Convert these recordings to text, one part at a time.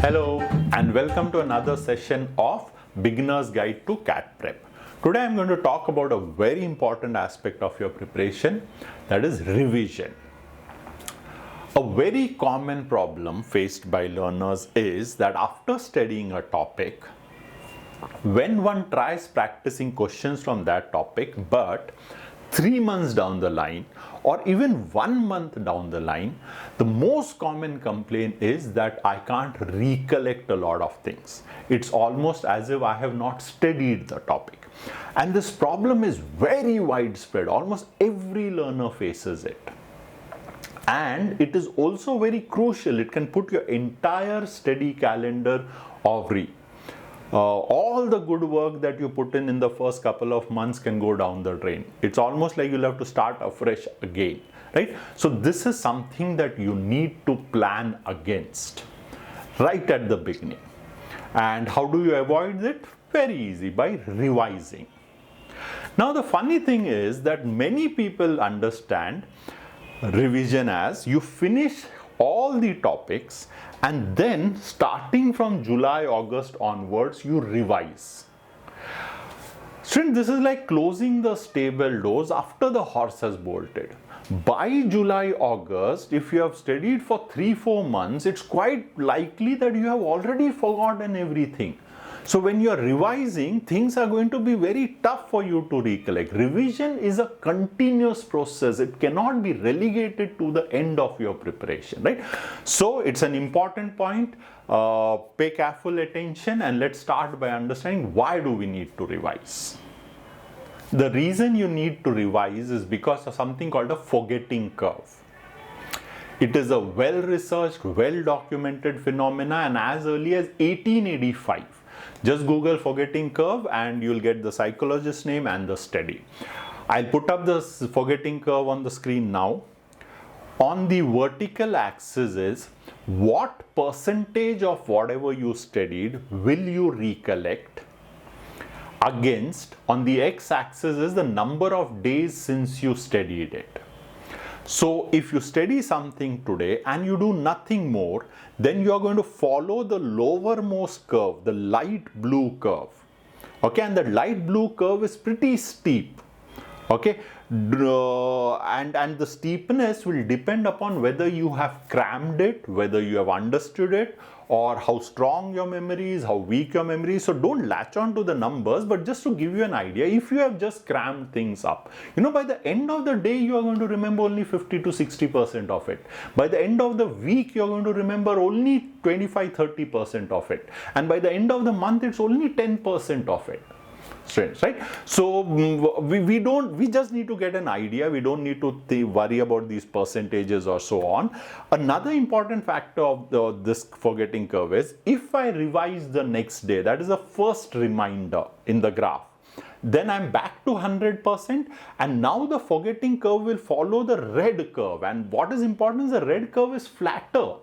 Hello and welcome to another session of Beginner's Guide to CAT Prep. Today I'm going to talk about a very important aspect of your preparation, that is revision. A very common problem faced by learners is that after studying a topic, when one tries practicing questions from that topic, but 3 months down the line or even 1 month down the line, the most common complaint is that I can't recollect a lot of things. It's almost as if I have not studied the topic. And this problem is very widespread. Almost every learner faces it. And it is also very crucial. It can put your entire study calendar awry. All the good work that you put in the first couple of months can go down the drain. It's almost like you'll have to start afresh again, right? So this is something that you need to plan against right at the beginning. And how do you avoid it? Very easy, by revising. Now the funny thing is that many people understand revision as you finish all the topics and then starting from July, August onwards, you revise. Students, this is like closing the stable doors after the horse has bolted. By July, August, if you have studied for 3-4 months, it's quite likely that you have already forgotten everything. So when you are revising, things are going to be very tough for you to recollect. Revision is a continuous process. It cannot be relegated to the end of your preparation, right? So it's an important point. Pay careful attention and let's start by understanding why do we need to revise. The reason you need to revise is because of something called a forgetting curve. It is a well-researched, well-documented phenomena, and as early as 1885, just Google forgetting curve and you'll get the psychologist's name and the study. I'll put up the forgetting curve on the screen now. On the vertical axis is what percentage of whatever you studied will you recollect, against on the x-axis is the number of days since you studied it. So if you study something today and you do nothing more, then you are going to follow the lowermost curve, the light blue curve. Okay, and the light blue curve is pretty steep. Okay, and the steepness will depend upon whether you have crammed it, whether you have understood it, or how strong your memory is, how weak your memory is. So don't latch on to the numbers, but just to give you an idea, if you have just crammed things up, by the end of the day, you are going to remember only 50 to 60% of it. By the end of the week, you are going to remember only 25-30% of it. And by the end of the month, it's only 10% of it. Strange, right? So we just need to get an idea. We don't need to worry about these percentages or so on. Another important factor of this forgetting curve is if I revise the next day, that is the first reminder in the graph, then I'm back to 100%, and now the forgetting curve will follow the red curve. And what is important is the red curve is flatter.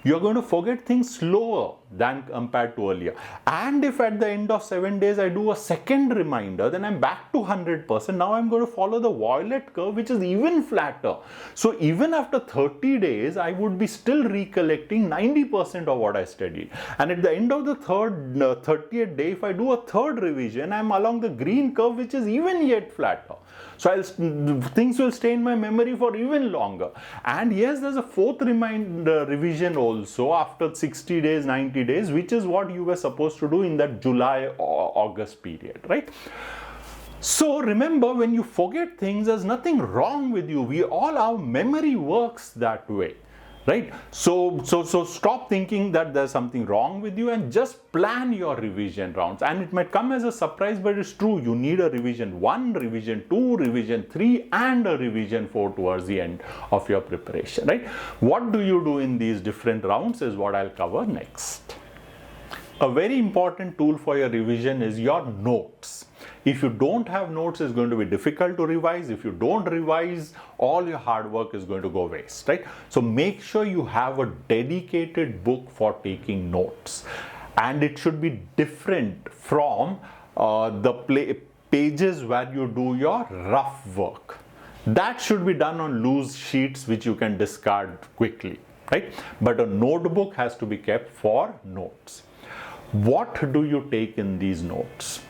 You're going to forget things slower than compared to earlier. And if at the end of 7 days I do a second reminder, then I'm back to 100%. Now I'm going to follow the violet curve, which is even flatter. So even after 30 days, I would be still recollecting 90% of what I studied. And at the end of the 30th day, if I do a third revision, I'm along the green curve, which is even yet flatter. So things will stay in my memory for even longer. And yes, there's a fourth revision also after 60 days, 90 days, which is what you were supposed to do in that July or August period, right? So remember, when you forget things, there's nothing wrong with you. Our memory works that way. Right? So stop thinking that there's something wrong with you and just plan your revision rounds. And it might come as a surprise, but it's true. You need a revision 1, revision 2, revision 3, and a revision 4 towards the end of your preparation. Right? What do you do in these different rounds is what I'll cover next. A very important tool for your revision is your notes. If you don't have notes, it's going to be difficult to revise. If you don't revise, all your hard work is going to go waste, right? So make sure you have a dedicated book for taking notes. And it should be different from the pages where you do your rough work. That should be done on loose sheets which you can discard quickly. right? But a notebook has to be kept for notes. What do you take in these notes?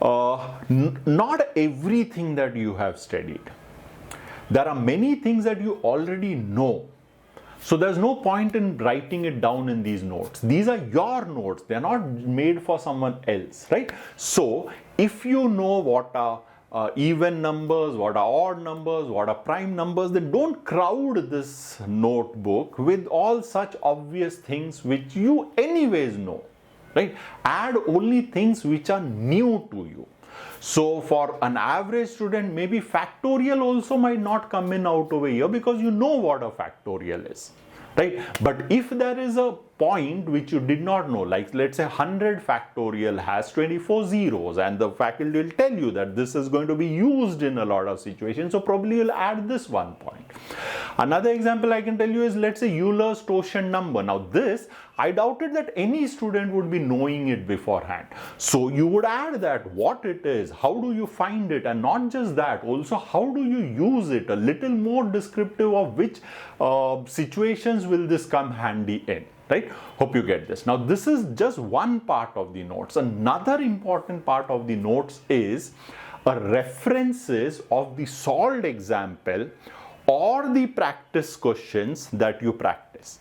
Not everything that you have studied. There are many things that you already know. So there's no point in writing it down in these notes. These are your notes. They're not made for someone else, right? So if you know what are even numbers, what are odd numbers, what are prime numbers, then don't crowd this notebook with all such obvious things which you anyways know, right? Add only things which are new to you. So for an average student, maybe factorial also might not come in out over here because you know what a factorial is, right? But if there is a point which you did not know, like let's say 100 factorial has 24 zeros, and the faculty will tell you that this is going to be used in a lot of situations, so probably you'll add this one point. Another example I can tell you is, let's say Euler's totient number. Now this, I doubted that any student would be knowing it beforehand. So you would add that, what it is, how do you find it, and not just that, also how do you use it, a little more descriptive of which situations will this come handy in, right? Hope you get this. Now this is just one part of the notes. Another important part of the notes is references of the solved example or the practice questions that you practice.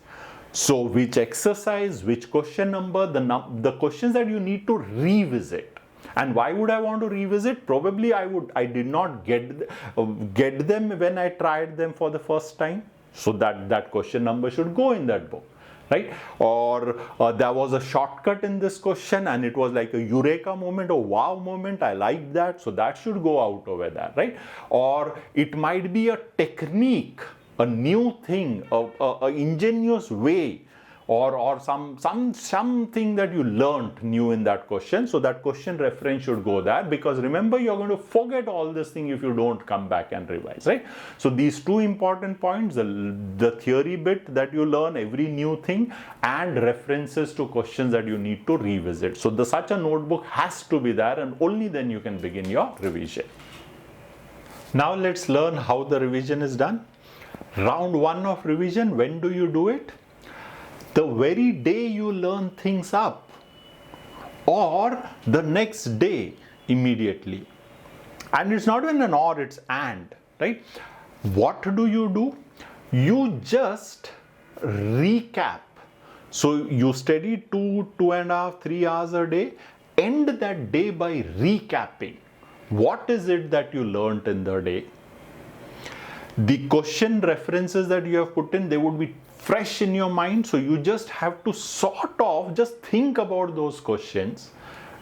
So which exercise, which question number, the questions that you need to revisit. And why would I want to revisit? Probably I did not get them when I tried them for the first time. So that question number should go in that book, right? Or there was a shortcut in this question and it was like a eureka moment or wow moment, I like that, so that should go out over there, right? Or it might be a technique, a new thing, a ingenious way, or something that you learned new in that question. So that question reference should go there, because remember, you're going to forget all this thing if you don't come back and revise, right? So these two important points, the theory bit that you learn, every new thing, and references to questions that you need to revisit. So such a notebook has to be there, and only then you can begin your revision. Now let's learn how the revision is done. Round 1 of revision, when do you do it? The very day you learn things up, or the next day immediately. And it's not even an or, it's and, right? What do? You just recap. So you study 2.5, 3 hours a day, end that day by recapping. What is it that you learned in the day? The question references that you have put in, they would be fresh in your mind, so you just have to sort of just think about those questions,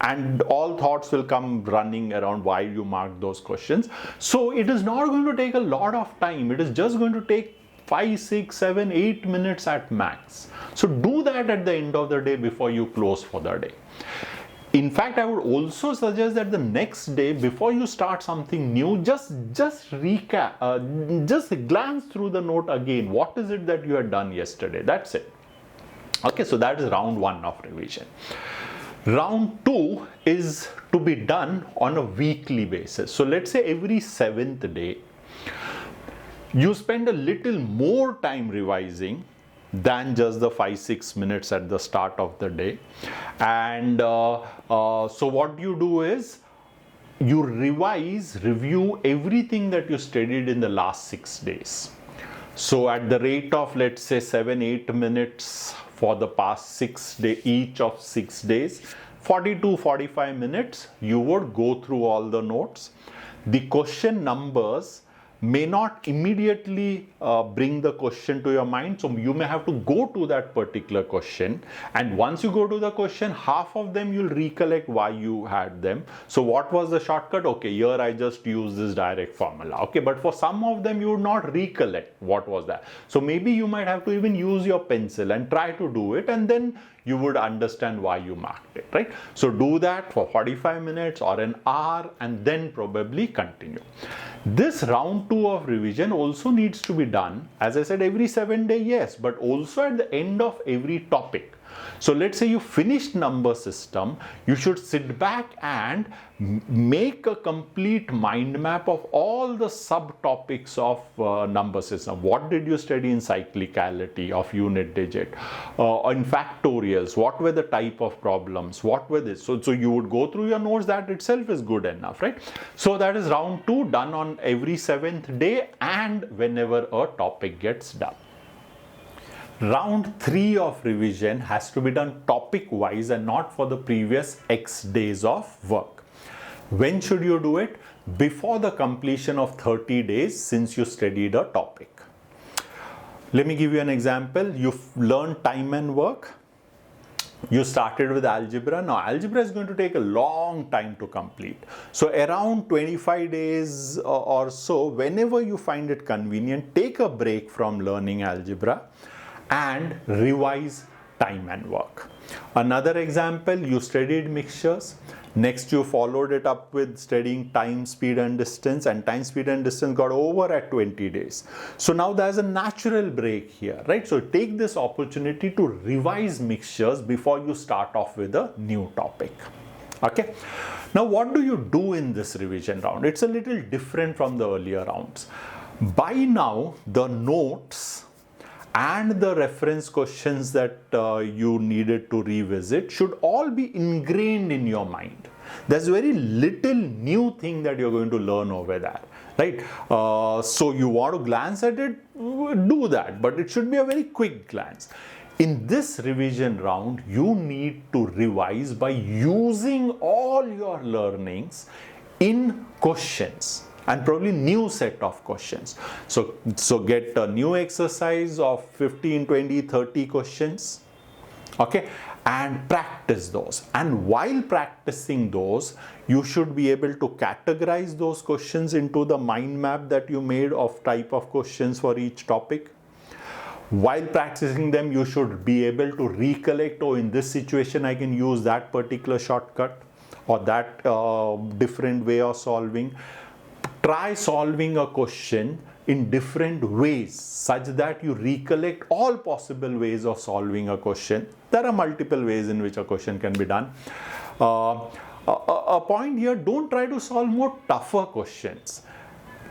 and all thoughts will come running around why you marked those questions. So it is not going to take a lot of time. It is just going to take 5, 6, 7, 8 minutes at max. So do that at the end of the day before you close for the day. In fact, I would also suggest that the next day, before you start something new, just recap, just glance through the note again. What is it that you had done yesterday? That's it. Okay, so that is round 1 of revision. Round 2 is to be done on a weekly basis. So let's say every 7th day, you spend a little more time revising than just the 5-6 minutes at the start of the day. And so what you do is, you review everything that you studied in the last 6 days. So at the rate of, let's say, 7-8 minutes for the past 6 days, each of 6 days, 40-45 minutes, you would go through all the notes. The question numbers may not immediately bring the question to your mind, so you may have to go to that particular question, and once you go to the question, half of them you'll recollect why you had them. So what was the shortcut? Okay, here I just use this direct formula. Okay, but for some of them you would not recollect what was that. So maybe you might have to even use your pencil and try to do it, and then you would understand why you marked it, right? So do that for 45 minutes or an hour, and then probably continue. This round 2 of revision also needs to be done, as I said, every 7 days, yes, but also at the end of every topic. So let's say you finished number system, you should sit back and make a complete mind map of all the subtopics of number system. What did you study in cyclicality of unit digit, in factorials, what were the type of problems, what were this? So you would go through your notes. That itself is good enough, right? So that is round 2, done on every 7th day and whenever a topic gets done. Round 3 of revision has to be done topic wise and not for the previous X days of work. When should you do it? Before the completion of 30 days since you studied a topic. Let me give you an example. You've learned time and work. You started with algebra. Now algebra is going to take a long time to complete. So around 25 days or so, whenever you find it convenient, take a break from learning algebra and revise time and work. Another example, you studied mixtures. Next you followed it up with studying time, speed and distance, and time, speed and distance got over at 20 days. So now there's a natural break here, right? So take this opportunity to revise mixtures before you start off with a new topic. Okay. Now what do you do in this revision round? It's a little different from the earlier rounds. By now the notes and the reference questions that you needed to revisit should all be ingrained in your mind. There's very little new thing that you're going to learn over there, right? So you want to glance at it, do that, but it should be a very quick glance. In this revision round, you need to revise by using all your learnings in questions. And probably new set of questions. So get a new exercise of 15, 20, 30 questions, okay, and practice those. And while practicing those, you should be able to categorize those questions into the mind map that you made of type of questions for each topic. While practicing them, you should be able to recollect, oh, in this situation I can use that particular shortcut or that different way of solving. Try solving a question in different ways such that you recollect all possible ways of solving a question. There are multiple ways in which a question can be done. A point here, don't try to solve more tougher questions.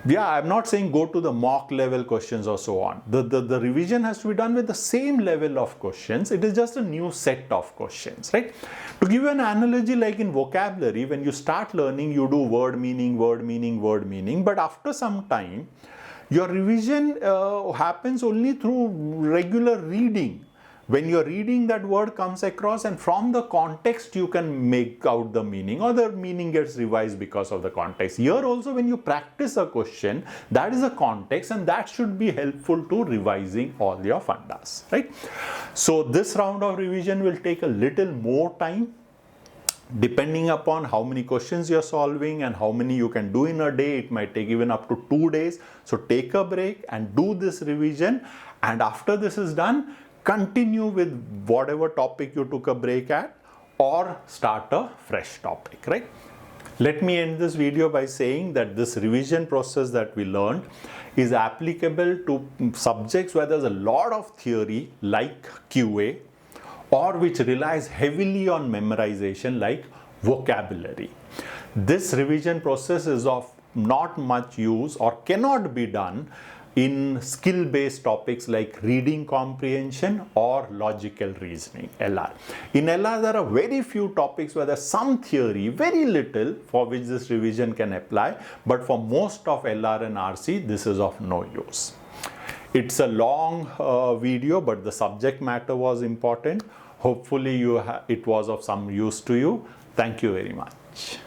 Yeah, I'm not saying go to the mock level questions or so on. The revision has to be done with the same level of questions. It is just a new set of questions, right? To give you an analogy, like in vocabulary, when you start learning, you do word meaning, word meaning, word meaning. But after some time, your revision happens only through regular reading. When you're reading, that word comes across and from the context you can make out the meaning, or the meaning gets revised because of the context. Here also, when you practice a question, that is a context and that should be helpful to revising all your fundas, right? So this round of revision will take a little more time depending upon how many questions you're solving and how many you can do in a day. It might take even up to 2 days. So take a break and do this revision, and after this is done, continue with whatever topic you took a break at or start a fresh topic, right? Let me end this video by saying that this revision process that we learned is applicable to subjects where there's a lot of theory like QA, or which relies heavily on memorization like vocabulary. This revision process is of not much use or cannot be done in skill-based topics like reading comprehension or logical reasoning, LR. In LR, there are very few topics where there's some theory, very little, for which this revision can apply, but for most of LR and RC, this is of no use. It's a long video, but the subject matter was important. Hopefully it was of some use to you. Thank you very much.